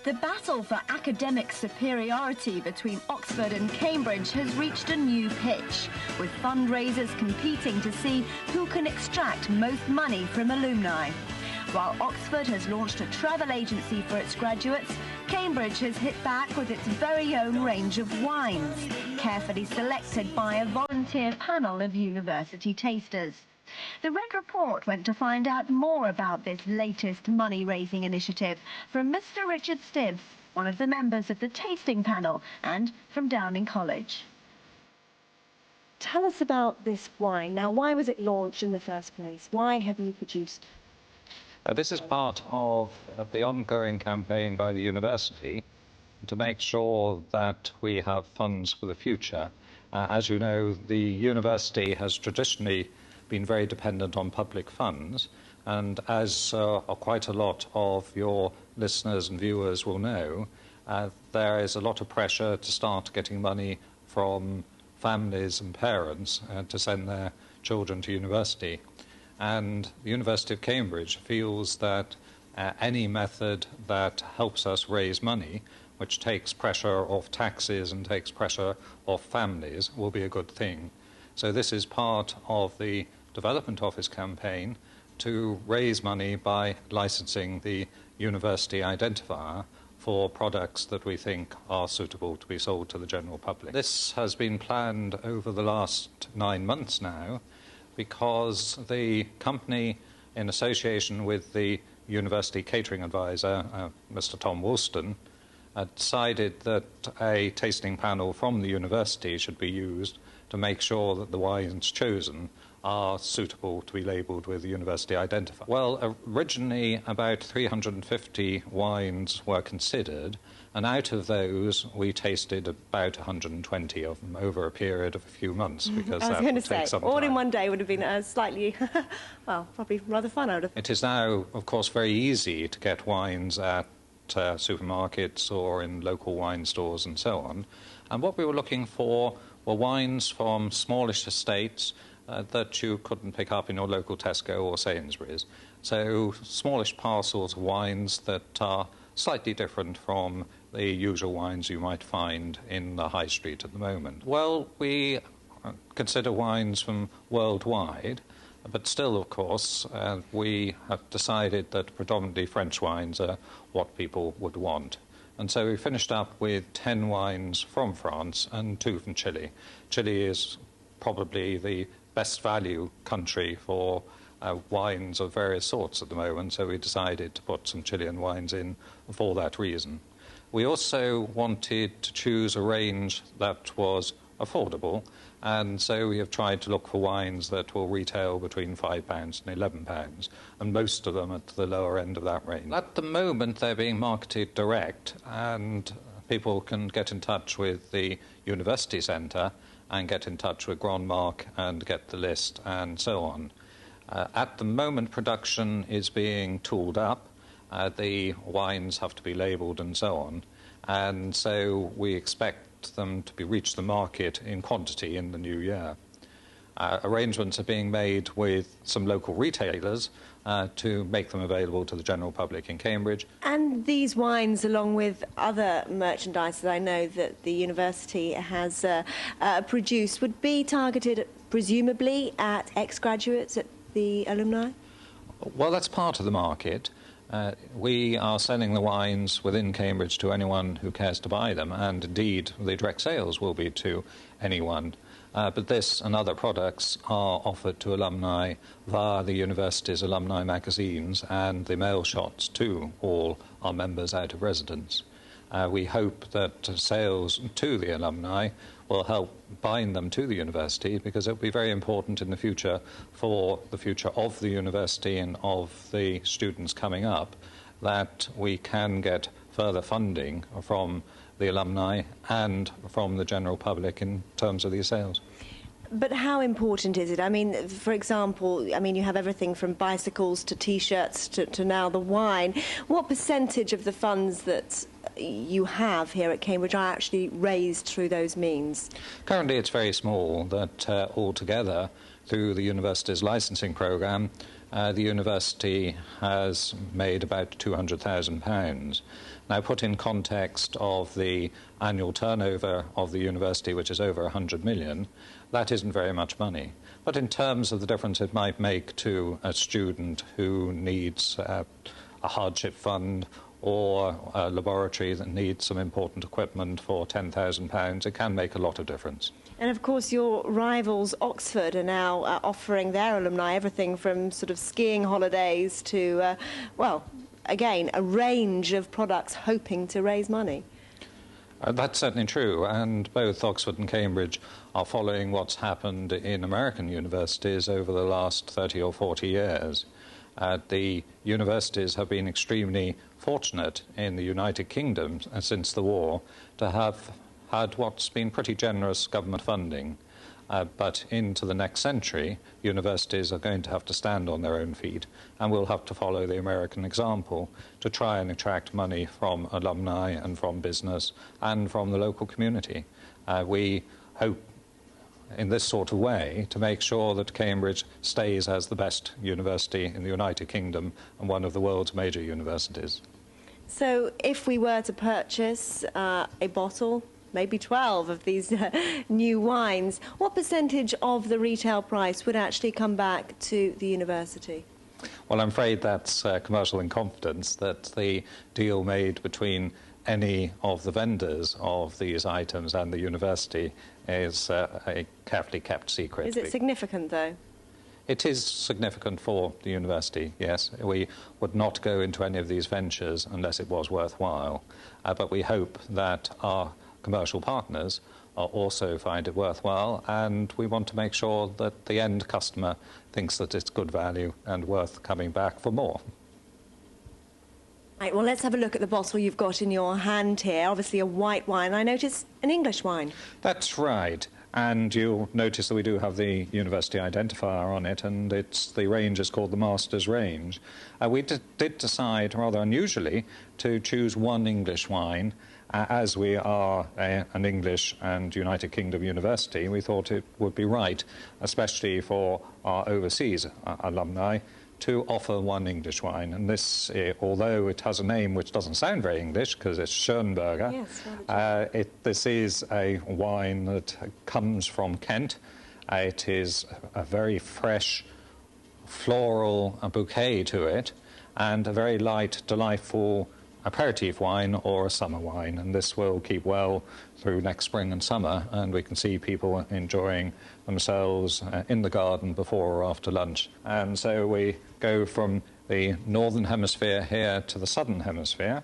The battle for academic superiority between Oxford and Cambridge has reached a new pitch, with fundraisers competing to see who can extract most money from alumni. While Oxford has launched a travel agency for its graduates, Cambridge has hit back with its very own range of wines, carefully selected by a volunteer panel of university tasters. The Red Report went to find out more about this latest money-raising initiative from Mr. Richard Sieves, one of the members of the tasting panel, and from Downing College. Tell us about this wine. Now, why was it launched in the first place? Why have you produced it? This is part of the ongoing campaign by the university to make sure that we have funds for the future. As you know, the university has traditionally been very dependent on public funds, and as quite a lot of your listeners and viewers will know, there is a lot of pressure to start getting money from families and parents to send their children to university. And the University of Cambridge feels that any method that helps us raise money, which takes pressure off taxes and takes pressure off families, will be a good thing. So this is part of the Development Office campaign to raise money by licensing the university identifier for products that we think are suitable to be sold to the general public. This has been planned over the last 9 months now, because the company, in association with the university catering advisor, Mr. Tom Woolston, decided that a tasting panel from the university should be used to make sure that the wines chosen are suitable to be labelled with the university identifier. Well, originally about 350 wines were considered, and out of those we tasted about 120 of them over a period of a few months, because that would take some time. All in one day would have been slightly, well, probably rather fun out of it. It is now, of course, very easy to get wines at supermarkets or in local wine stores and so on. And what we were looking for were wines from smallish estates that you couldn't pick up in your local Tesco or Sainsbury's. So smallish parcels of wines that are slightly different from the usual wines you might find in the high street at the moment. Well, we consider wines from worldwide, but still, of course, we have decided that predominantly French wines are what people would want. And so we finished up with 10 wines from France and 2 from Chile. Chile is probably the best value country for wines of various sorts at the moment, so we decided to put some Chilean wines in for that reason. We also wanted to choose a range that was affordable, and so we have tried to look for wines that will retail between £5 and £11, and most of them at the lower end of that range. At the moment they're being marketed direct, and people can get in touch with the University Centre and get in touch with Grand Marque and get the list and so on. At the moment production is being tooled up, the wines have to be labelled and so on, and so we expect them to reach the market in quantity in the new year. Arrangements are being made with some local retailers to make them available to the general public in Cambridge. And these wines, along with other merchandise that I know that the university has produced, would be targeted presumably at ex-graduates, at the alumni? Well, that's part of the market. We are selling the wines within Cambridge to anyone who cares to buy them, and indeed the direct sales will be to anyone. But this and other products are offered to alumni via the university's alumni magazines and the mail shots to all our members out of residence. We hope that sales to the alumni will help bind them to the university, because it will be very important in the future for the future of the university and of the students coming up that we can get further funding from the alumni and from the general public in terms of these sales. But how important is it? I mean, for example, I mean, you have everything from bicycles to T-shirts to now the wine. What percentage of the funds that you have here at Cambridge are actually raised through those means? Currently it's very small, that altogether through the university's licensing programme, the university has made about £200,000. Now, put in context of the annual turnover of the university, which is over 100 million, that isn't very much money. But in terms of the difference it might make to a student who needs a hardship fund or a laboratory that needs some important equipment for £10,000, it can make a lot of difference. And of course your rivals Oxford are now offering their alumni everything from sort of skiing holidays to, well, again, a range of products hoping to raise money. That's certainly true, and both Oxford and Cambridge are following what's happened in American universities over the last 30 or 40 years. The universities have been extremely fortunate in the United Kingdom since the war to have had what's been pretty generous government funding. But into the next century, universities are going to have to stand on their own feet and will have to follow the American example to try and attract money from alumni and from business and from the local community. We hope in this sort of way to make sure that Cambridge stays as the best university in the United Kingdom and one of the world's major universities. So if we were to purchase a bottle, maybe 12 of these new wines, what percentage of the retail price would actually come back to the university? Well, I'm afraid that's commercial in confidence, that the deal made between any of the vendors of these items and the university is a carefully kept secret. Is it significant, though? It is significant for the university, yes. We would not go into any of these ventures unless it was worthwhile. But we hope that our commercial partners also find it worthwhile, and we want to make sure that the end customer thinks that it's good value and worth coming back for more. Right, well, let's have a look at the bottle you've got in your hand here. Obviously a white wine. I notice an English wine. That's right. And you'll notice that we do have the university identifier on it, and the range is called the Masters range. We did decide, rather unusually, to choose one English wine. As we are an English and United Kingdom university, we thought it would be right, especially for our overseas alumni, to offer one English wine. And this, although it has a name which doesn't sound very English, because it's Schönberger, yes, this is a wine that comes from Kent. It is a very fresh, floral bouquet to it, and a very light, delightful aperitif wine or a summer wine, and this will keep well through next spring and summer, and we can see people enjoying themselves in the garden before or after lunch. And so we go from the northern hemisphere here to the southern hemisphere,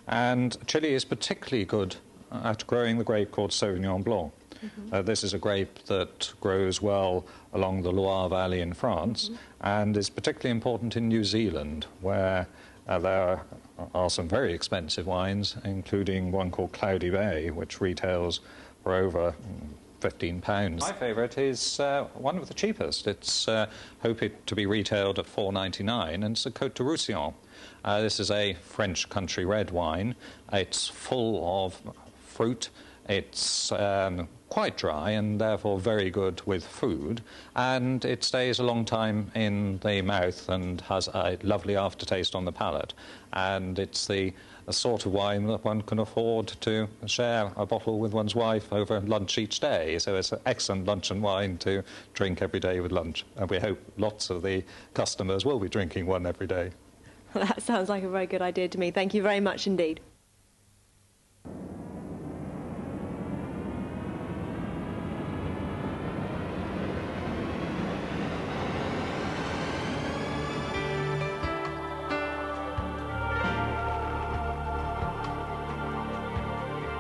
and Chile is particularly good at growing the grape called Sauvignon Blanc. Mm-hmm. This is a grape that grows well along the Loire Valley in France, mm-hmm, and is particularly important in New Zealand, where there are some very expensive wines, including one called Cloudy Bay, which retails for over £15. My favourite is one of the cheapest. It's hoping to be retailed at £4.99, and it's a Côte de Roussillon. This is a French country red wine. It's full of fruit. It's quite dry and therefore very good with food, and it stays a long time in the mouth and has a lovely aftertaste on the palate. And it's the sort of wine that one can afford to share a bottle with one's wife over lunch each day. So it's an excellent luncheon wine to drink every day with lunch, and we hope lots of the customers will be drinking one every day. That sounds like a very good idea to me. Thank you very much indeed.